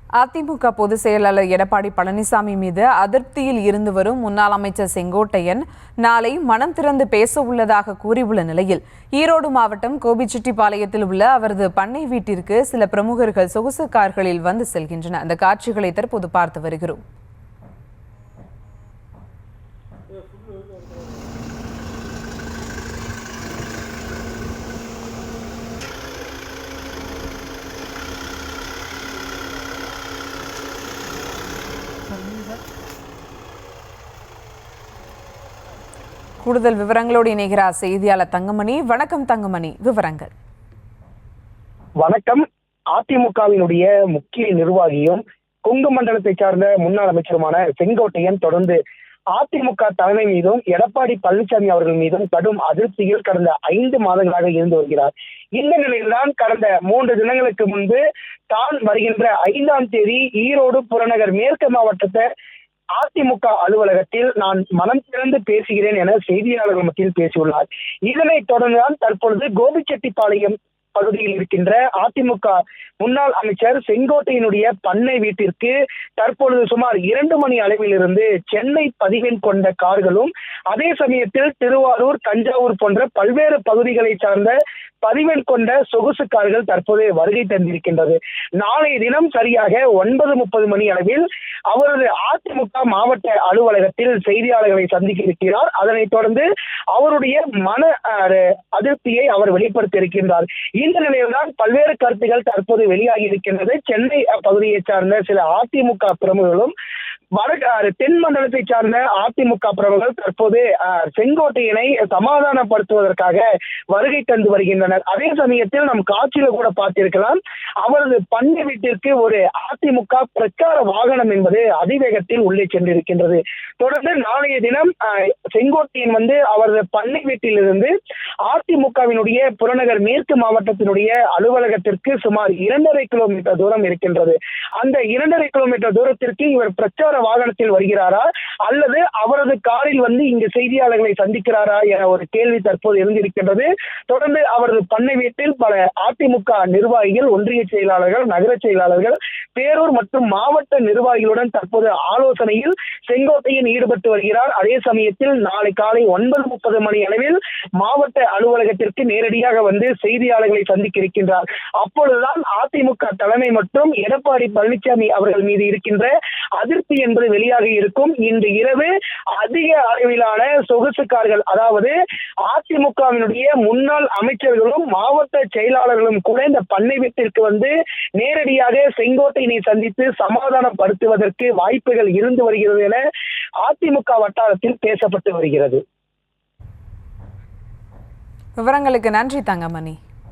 அதிமுக பொதுச் செயலாளர் எடப்பாடி பழனிசாமி மீது அதிருப்தியில் இருந்து வரும் முன்னாள் அமைச்சர் செங்கோட்டையன் நாளை மனம் திறந்து பேச உள்ளதாக கூறியுள்ள நிலையில் ஈரோடு மாவட்டம் கோபிச்செட்டிப்பாளையத்தில் உள்ள அவரது பண்ணை வீட்டிற்கு சில பிரமுகர்கள் சொகுசு கார்களில் வந்து செல்கின்றனர். அந்த காட்சிகளை தற்போது பார்த்து வருகிறோம். கூடுதல் விவரங்களோடு இணைகிறார் செய்தியாளர் தங்கமணி. வணக்கம் தங்கமணி, விவரங்கள். வணக்கம். அதிமுகவினுடைய முக்கிய நிர்வாகியும் கொங்கு மண்டலத்தை சார்ந்த முன்னாள் அமைச்சருமான செங்கோட்டையன் தொடர்ந்து அதிமுக தலைமை மீதும் எடப்பாடி பழனிசாமி அவர்கள் மீதும் கடும் அதிருப்தியில் கடந்த 5 மாதங்களாக இருந்து வருகிறார். இந்த நிலையில்தான் கடந்த 3 தினங்களுக்கு முன்பு தான் வருகின்ற 5ஆம் தேதி ஈரோடு புறநகர் மேற்கு மாவட்டத்தை அதிமுக அலுவலகத்தில் நான் மனம் திறந்து பேசுகிறேன் என செய்தியாளர்கள் மத்தியில் பேசியுள்ளார். இதனைத் தொடர்ந்துதான் தற்பொழுது கோபிச்செட்டிப்பாளையம் பகுதியில் இருக்கின்ற அதிமுக முன்னாள் அமைச்சர் செங்கோட்டையினுடைய பண்ணை வீட்டிற்கு தற்பொழுது சுமார் 2 மணி அளவில் இருந்து சென்னை பதிவெண் கொண்ட கார்களும், அதே சமயத்தில் திருவாரூர், தஞ்சாவூர் போன்ற பல்வேறு பகுதிகளை சார்ந்த பதிவெண் கொண்ட சொகுசு கார்கள் தற்போது வருகை தந்திருக்கின்றது. நாளைய தினம் சரியாக 9:30 மணி அளவில் அவரது அதிமுக மாவட்ட அலுவலகத்தில் செய்தியாளர்களை சந்திக்க இருக்கிறார். அதனைத் தொடர்ந்து அவருடைய மன அதிருப்தியை அவர் வெளிப்படுத்தி இருக்கின்றார். இந்த நிலையில்தான் பல்வேறு கருத்துகள் தற்போது வெளியாகி இருக்கின்றது. சென்னை பகுதியை சார்ந்த சில அதிமுக பிரமுகர்களும் தென் மண்டலத்தை சார்ந்த அதிமுக பிரமுகர்கள் தற்போது செங்கோட்டையனை சமாதானப்படுத்துவதற்காக வருகை தந்து வருகின்றனர். அதே சமயத்தில் நம் காட்சியில கூட பார்த்திருக்கலாம், அவரது பண்ணை வீட்டிற்கு ஒரு அதிமுக பிரச்சார வாகனம் என்பது அதிவேகத்தில் உள்ளே சென்றிருக்கின்றது. தொடர்ந்து நாளைய தினம் செங்கோட்டையன் அவரது பண்ணை வீட்டிலிருந்து அதிமுகவினுடைய புறநகர் மேற்கு மாவட்டத்தினுடைய அலுவலகத்திற்கு சுமார் 2.5 கிலோமீட்டர் தூரம் இருக்கின்றது. அந்த 2.5 கிலோமீட்டர் தூரத்திற்கு இவர் பிரச்சார வாகனத்தில் வருகிறாரா அல்லது அவரது காரில் இங்கு செய்தியாளர்களை சந்திக்கிறாரா என ஒரு கேள்வி தற்போது இருந்திருக்கின்றது. தொடர்ந்து அவரது பண்ணை வீட்டில் பல அதிமுக நிர்வாகிகள், ஒன்றிய செயலாளர்கள், நகர செயலாளர்கள், பேரூர் மற்றும் மாவட்ட நிர்வாகிகளுடன் தற்போது ஆலோசனையில் செங்கோட்டையன் ஈடுபட்டு வருகிறார். அதே சமயத்தில் நாளை காலை 9:30 மணி அளவில் மாவட்ட அலுவலகத்திற்கு நேரடியாக செய்தியாளர்களை சந்திக்க இருக்கின்றார். அப்பொழுதுதான் அதிமுக தலைமை மற்றும் எடப்பாடி பழனிசாமி அவர்கள் மீது இருக்கின்ற அதிருப்தி என்பது வெளியாக இருக்கும். இன்று இரவு அதிக அளவிலான சொகுசு கார்கள், அதாவது அதிமுகவினுடைய முன்னாள் அமைச்சர்களும் மாவட்ட செயலாளர்களும் கூட இந்த பண்ணை வீட்டிற்கு நேரடியாக செங்கோட்டையினை சந்தித்து சமாதானப்படுத்துவதற்கு வாய்ப்புகள் இருந்து வருகிறது என அதிமுக வட்டாரத்தில் பேசப்பட்டு வருகிறது. விவரங்களுக்கு நன்றி தங்கமணி.